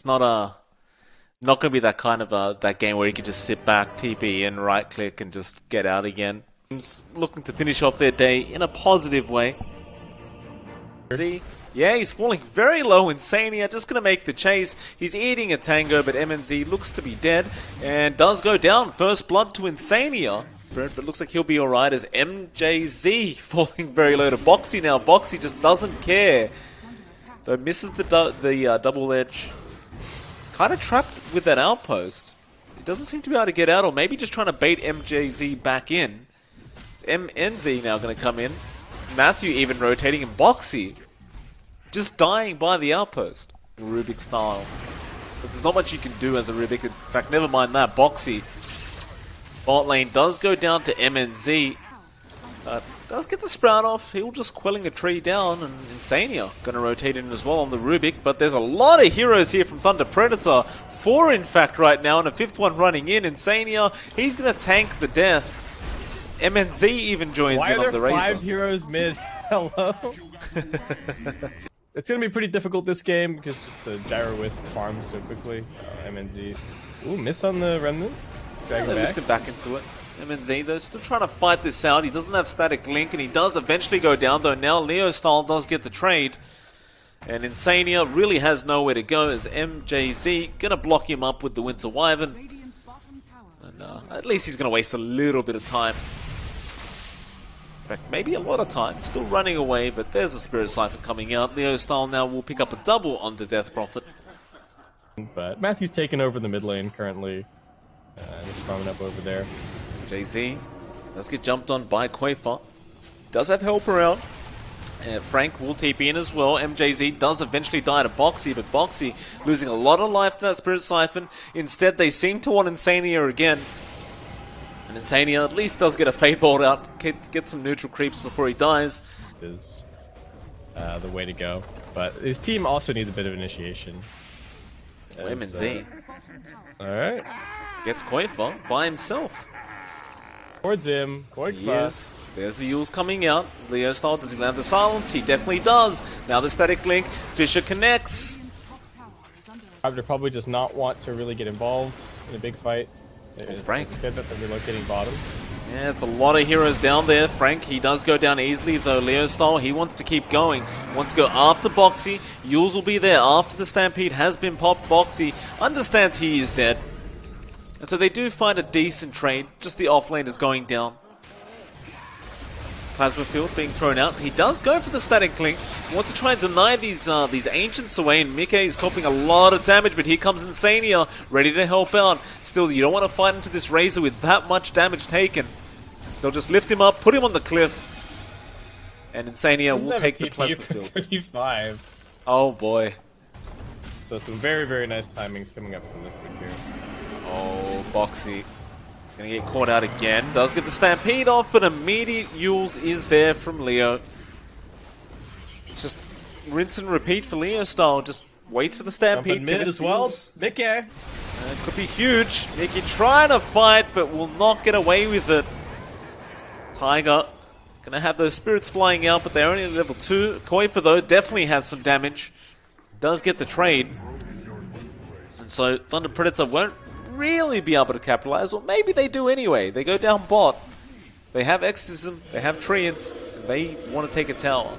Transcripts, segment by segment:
It's not gonna be that kind of that game where you can just sit back, TP in, right click, and just get out again. Teams looking to finish off their day in a positive way. See? Yeah, he's falling very low. Insania just going to make the chase. He's eating a tango, but MNZ looks to be dead and does go down. First blood to Insania, but looks like he'll be alright as MJZ falling very low to Boxy now. Boxy just doesn't care. Though misses the double edge. Kind of trapped with that outpost. He doesn't seem to be able to get out, or maybe just trying to bait MJZ back in. It's MNZ now going to come in. Matthew even rotating, and Boxy just dying by the outpost. Rubik style. But there's not much you can do as a Rubik. In fact, never mind that. Boxy. Bot lane does go down to MNZ. Does get the sprout off. He'll just quelling a tree down, and Insania going to rotate in as well on the Rubik. But there's a lot of heroes here from Thunder Predator. 4 in fact right now, and a 5th one running in. Insania, he's going to tank the death. MNZ even joins in on the Razor. Why are there 5 heroes mid? Hello? It's going to be pretty difficult this game because just the Gyro Wisp farms so quickly. MNZ. Ooh, miss on the Remnant. Yeah, they lift him back into it. MNZ, though, still trying to fight this out. He doesn't have static link, and he does eventually go down, though now Leo Style does get the trade. And Insania really has nowhere to go as MJZ going to block him up with the Winter Wyvern. And at least he's going to waste a little bit of time. In fact, maybe a lot of time. Still running away, but there's a Spirit Siphon coming out. Leo Style now will pick up a double on the Death Prophet. But Matthew's taking over the mid lane currently. Just farming up over there. JZ does get jumped on by Quafer. Does have help around. Frank will TP in as well. MJZ does eventually die to Boxy, but Boxy losing a lot of life to that Spirit Siphon. Instead, they seem to want Insania again. And Insania at least does get a Fade Bolt out, get some neutral creeps before he dies. Is the way to go. But his team also needs a bit of initiation. MNZ. Alright. Gets Quafer by himself. Towards him. Quite fast. There's the Yules coming out. Leo Style, does he land the silence? He definitely does. Now the static link. Fisher connects. They probably does not want to really get involved in a big fight. Frank said that they're relocating bottom. Yeah, it's a lot of heroes down there. Frank, he does go down easily, though Leo Style, he wants to keep going. Wants to go after Boxy. Yules will be there after the Stampede has been popped. Boxy understands he is dead. And so they do find a decent trade. Just the offlane is going down. Plasma Field being thrown out. He does go for the static link. He wants to try and deny these ancients away, and Mike is coping a lot of damage, but here comes Insania, ready to help out. Still, you don't want to fight into this Razor with that much damage taken. They'll just lift him up, put him on the cliff, and Insania will take the Plasma Field. 35. Oh boy. So some very, very nice timings coming up from Liquid here. Oh, Boxy. Gonna get caught out again. Does get the Stampede off, but immediate Yules is there from Leo. Just rinse and repeat for Leo Style. Just waits for the Stampede. Mid as well. Mickey. Could be huge. Mickey trying to fight, but will not get away with it. Tiger gonna have those spirits flying out, but they're only at level 2. Koifa, though, definitely has some damage. Does get the trade. And so Thunder Predator won't really be able to capitalize, or maybe they do anyway. They go down bot. They have Exorcism, they have Treants, they want to take a tower.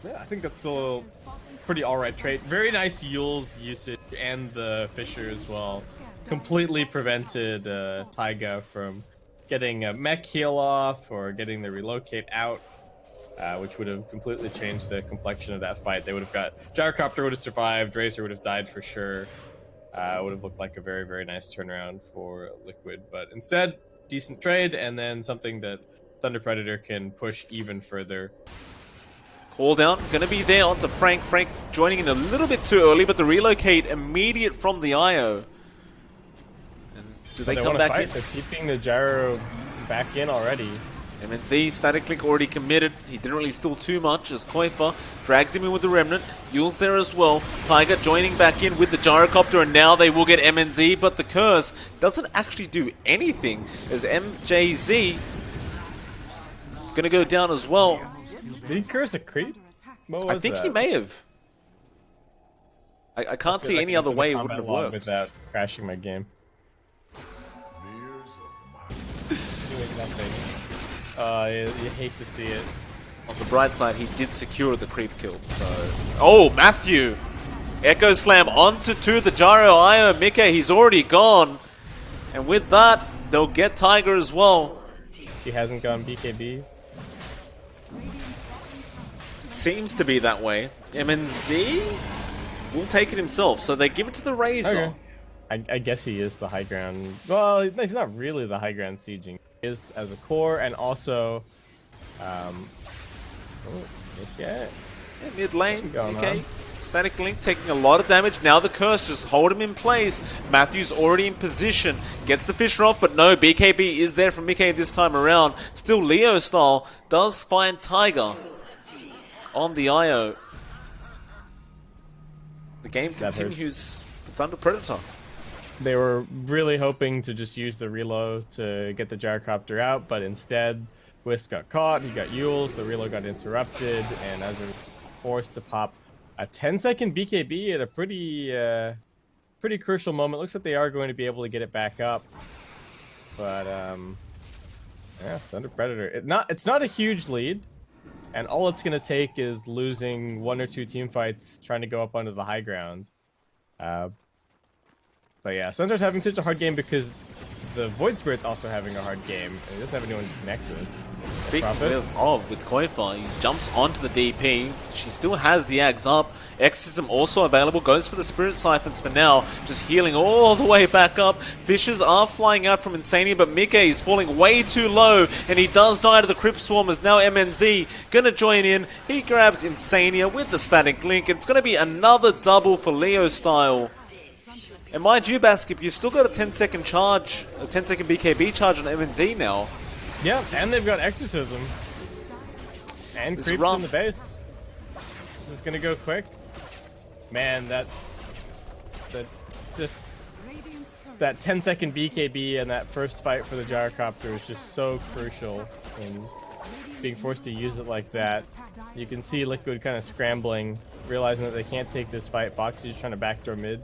Yeah, I think that's still a pretty alright trade. Very nice Yules usage, and the Fisher as well. Completely prevented Taiga from getting a mech heal off, or getting the relocate out, which would have completely changed the complexion of that fight. They would have got... Gyrocopter would have survived, Razor would have died for sure. Would have looked like a very, very nice turnaround for Liquid, but instead, decent trade, and then something that Thunder Predator can push even further. Call down, gonna be there onto Frank. Frank joining in a little bit too early, but the relocate immediate from the IO. And do they come back in? They're keeping the gyro back in already. MNZ, static link already committed. He didn't really steal too much as Koifa drags him in with the Remnant. Yule's there as well. Tiger joining back in with the Gyrocopter, and now they will get MNZ, but the Curse doesn't actually do anything as MJZ gonna go down as well. Did he curse a creep? I think he may have. I can't see any other way it wouldn't have worked. Without crashing my game. Doing nothing. You hate to see it. On the bright side, he did secure the creep kill, so... Oh, Matthew! Echo Slam onto 2, the Gyro Io, Mika, he's already gone. And with that, they'll get Tiger as well. He hasn't gone BKB. Seems to be that way. MNZ will take it himself, so they give it to the Razor. Okay. I guess he is the high ground. Well, he's not really the high ground sieging. He is as a core, and also... Yeah, mid lane, okay. Static Link taking a lot of damage. Now the curse, just hold him in place. Matthew's already in position. Gets the Fisher off, but no, BKB is there from Mickey this time around. Still Leo style. Does find Tiger on the IO. The game continues for Thunder Predator. They were really hoping to just use the reload to get the Gyrocopter out, but instead, Whisk got caught, he got Yules, the reload got interrupted, and as a forced to pop a 10-second BKB at a pretty crucial moment. Looks like they are going to be able to get it back up, but yeah, Thunder Predator. It's not a huge lead, and all it's going to take is losing 1 or 2 team fights trying to go up onto the high ground. But yeah, Thunder's having such a hard game because the Void Spirit's also having a hard game, and he doesn't have anyone to connect with. Speaking with Koifa, he jumps onto the DP. She still has the Ags up. Exorcism also available. Goes for the Spirit Siphons for now. Just healing all the way back up. Fishes are flying out from Insania, but Mike is falling way too low, and he does die to the Crypt Swarmers. Now MNZ gonna join in. He grabs Insania with the Static Link. It's gonna be another double for Leo style. And mind you, Baskip, you've still got a 10-second charge, a 10-second BKB charge on MNZ now. Yeah, and they've got Exorcism. And it's creeps rough. in the base. This is gonna go quick. Man, that 10-second BKB and that first fight for the Gyrocopter is just so crucial in being forced to use it like that. You can see Liquid kind of scrambling, realizing that they can't take this fight. Boxy's just trying to backdoor mid.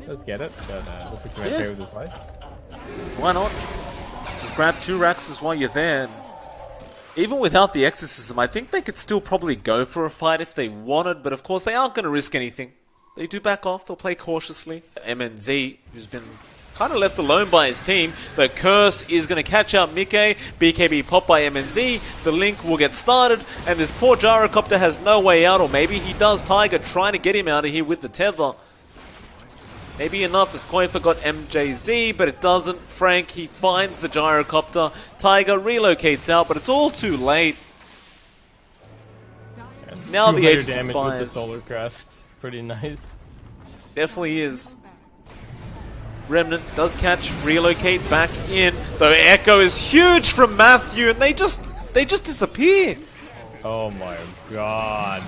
Let's get it, but looks like he might pay with his life. Why not? Just grab 2 Raxes while you're there. Even without the Exorcism, I think they could still probably go for a fight if they wanted, but of course they aren't going to risk anything. They do back off, they'll play cautiously. MNZ, who's been kind of left alone by his team. The Curse is going to catch out Mike. BKB pop by MNZ. The Link will get started, and this poor Gyrocopter has no way out, or maybe he does. Tiger trying to get him out of here with the tether. Maybe enough as Koifa got MJZ, but it doesn't. Frank, he finds the Gyrocopter. Tiger relocates out, but it's all too late. Yeah, now the Aegis damage expires. with the Solar Crest. Pretty nice. Definitely is. Remnant does catch, relocate back in. Though Echo is huge from Matthew, and they just disappear. Oh my god.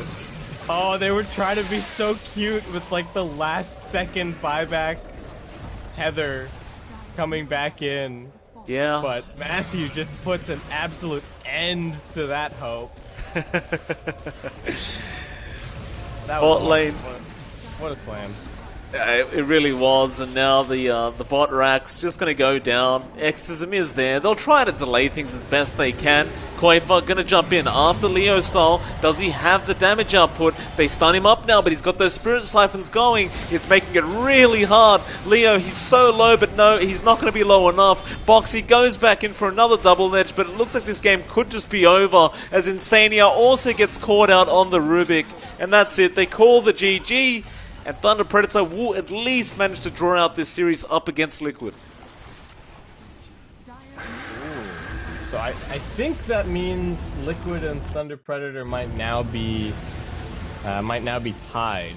Oh, they were trying to be so cute with like the last second buyback tether coming back in. Yeah. But Matthew just puts an absolute end to that hope. That was Bot lane. What a slam. It really was, and now the bot rack's just going to go down. Exorcism is there. They'll try to delay things as best they can. Koifa going to jump in after Leo style. Does he have the damage output? They stun him up now, but he's got those Spirit Siphons going. It's making it really hard. Leo, he's so low, but no, he's not going to be low enough. Boxy goes back in for another double edge, but it looks like this game could just be over, as Insania also gets caught out on the Rubik. And that's it. They call the GG. And Thunder Predator will at least manage to draw out this series up against Liquid. So I think that means Liquid and Thunder Predator might now be tied.